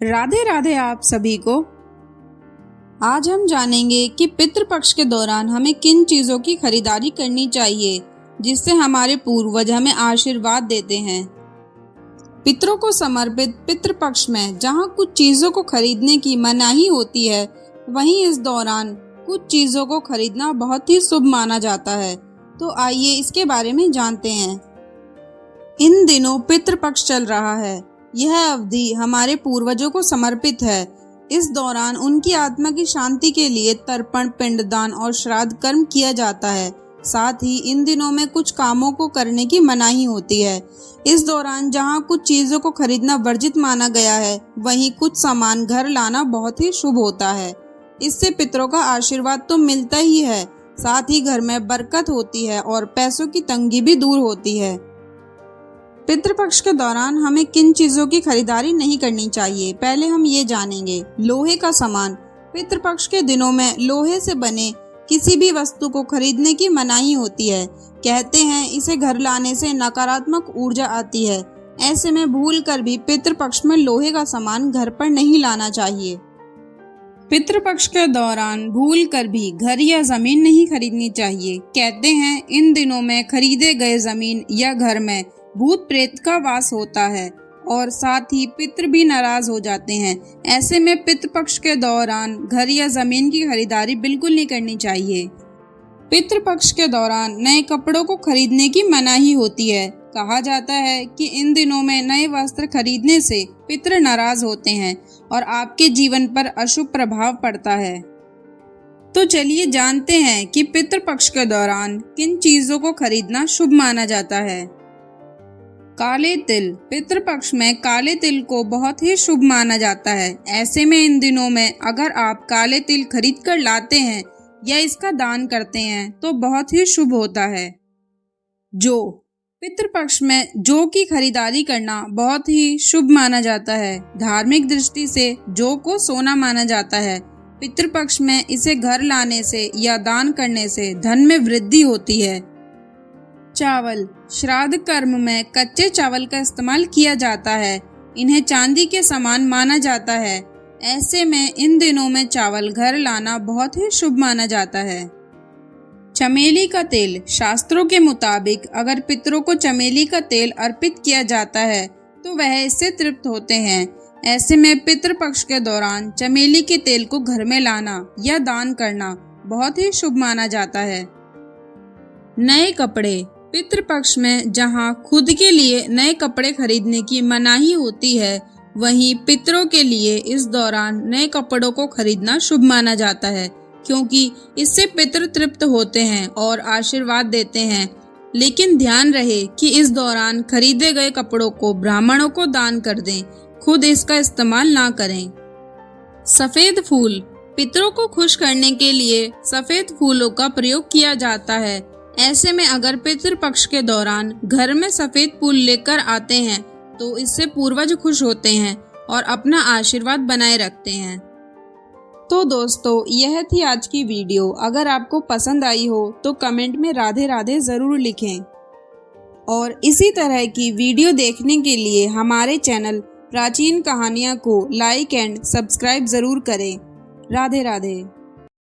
राधे राधे आप सभी को। आज हम जानेंगे कि पितृपक्ष के दौरान हमें किन चीज़ों की खरीदारी करनी चाहिए जिससे हमारे पूर्वज हमें आशीर्वाद देते हैं। पितरों को समर्पित पितृपक्ष में जहां कुछ चीज़ों को खरीदने की मनाही होती है, वहीं इस दौरान कुछ चीज़ों को खरीदना बहुत ही शुभ माना जाता है। तो आइए इसके बारे में जानते हैं। इन दिनों पितृपक्ष चल रहा है। यह अवधि हमारे पूर्वजों को समर्पित है। इस दौरान उनकी आत्मा की शांति के लिए तर्पण, पिंडदान और श्राद्ध कर्म किया जाता है। साथ ही इन दिनों में कुछ कामों को करने की मनाही होती है। इस दौरान जहां कुछ चीज़ों को खरीदना वर्जित माना गया है, वहीं कुछ सामान घर लाना बहुत ही शुभ होता है। इससे पितरों का आशीर्वाद तो मिलता ही है, साथ ही घर में बरकत होती है और पैसों की तंगी भी दूर होती है। पितृपक्ष के दौरान हमें किन चीज़ों की खरीदारी नहीं करनी चाहिए, पहले हम ये जानेंगे। लोहे का सामान। पितृपक्ष के दिनों में लोहे से बने किसी भी वस्तु को खरीदने की मनाही होती है। कहते हैं इसे घर लाने से नकारात्मक ऊर्जा आती है। ऐसे में भूलकर भी पितृपक्ष में लोहे का सामान घर पर नहीं लाना चाहिए। पितृपक्ष के दौरान भूलकर भी घर या जमीन नहीं खरीदनी चाहिए। कहते हैं इन दिनों में खरीदे गए जमीन या घर में भूत प्रेत का वास होता है और साथ ही पितृ भी नाराज हो जाते हैं। ऐसे में पितृपक्ष के दौरान घर या जमीन की खरीदारी बिल्कुल नहीं करनी चाहिए। पितृपक्ष के दौरान नए कपड़ों को खरीदने की मनाही होती है। कहा जाता है कि इन दिनों में नए वस्त्र खरीदने से पितृ नाराज होते हैं और आपके जीवन पर अशुभ प्रभाव पड़ता है। तो चलिए जानते हैं कि पितृपक्ष के दौरान किन चीजों को खरीदना शुभ माना जाता है। काले तिल। पितृपक्ष में काले तिल को बहुत ही शुभ माना जाता है। ऐसे में इन दिनों में अगर आप काले तिल खरीद कर लाते हैं या इसका दान करते हैं तो बहुत ही शुभ होता है। जौ। पितृपक्ष में जौ की खरीदारी करना बहुत ही शुभ माना जाता है। धार्मिक दृष्टि से जौ को सोना माना जाता है। पितृपक्ष में इसे घर लाने से या दान करने से धन में वृद्धि होती है। चावल। श्राद्ध कर्म में कच्चे चावल का इस्तेमाल किया जाता है। इन्हें चांदी के समान माना जाता है। ऐसे में इन दिनों में चावल घर लाना बहुत ही शुभ माना जाता है। चमेली का तेल। शास्त्रों के मुताबिक अगर पितरों को चमेली का तेल अर्पित किया जाता है तो वह इससे तृप्त होते हैं। ऐसे में पितृपक्ष के दौरान चमेली के तेल को घर में लाना या दान करना बहुत ही शुभ माना जाता है। नए कपड़े। पितृपक्ष में जहां खुद के लिए नए कपड़े खरीदने की मनाही होती है, वहीं पितरों के लिए इस दौरान नए कपड़ों को खरीदना शुभ माना जाता है, क्योंकि इससे पितृ तृप्त होते हैं और आशीर्वाद देते हैं। लेकिन ध्यान रहे कि इस दौरान खरीदे गए कपड़ों को ब्राह्मणों को दान कर दें, खुद इसका इस्तेमाल ना करें। सफेद फूल। पितरों को खुश करने के लिए सफेद फूलों का प्रयोग किया जाता है। ऐसे में अगर पितृपक्ष के दौरान घर में सफेद फूल लेकर आते हैं तो इससे पूर्वज खुश होते हैं और अपना आशीर्वाद बनाए रखते हैं। तो दोस्तों, यह थी आज की वीडियो। अगर आपको पसंद आई हो तो कमेंट में राधे राधे जरूर लिखें और इसी तरह की वीडियो देखने के लिए हमारे चैनल प्राचीन कहानियाँ को लाइक एंड सब्सक्राइब जरूर करें। राधे राधे।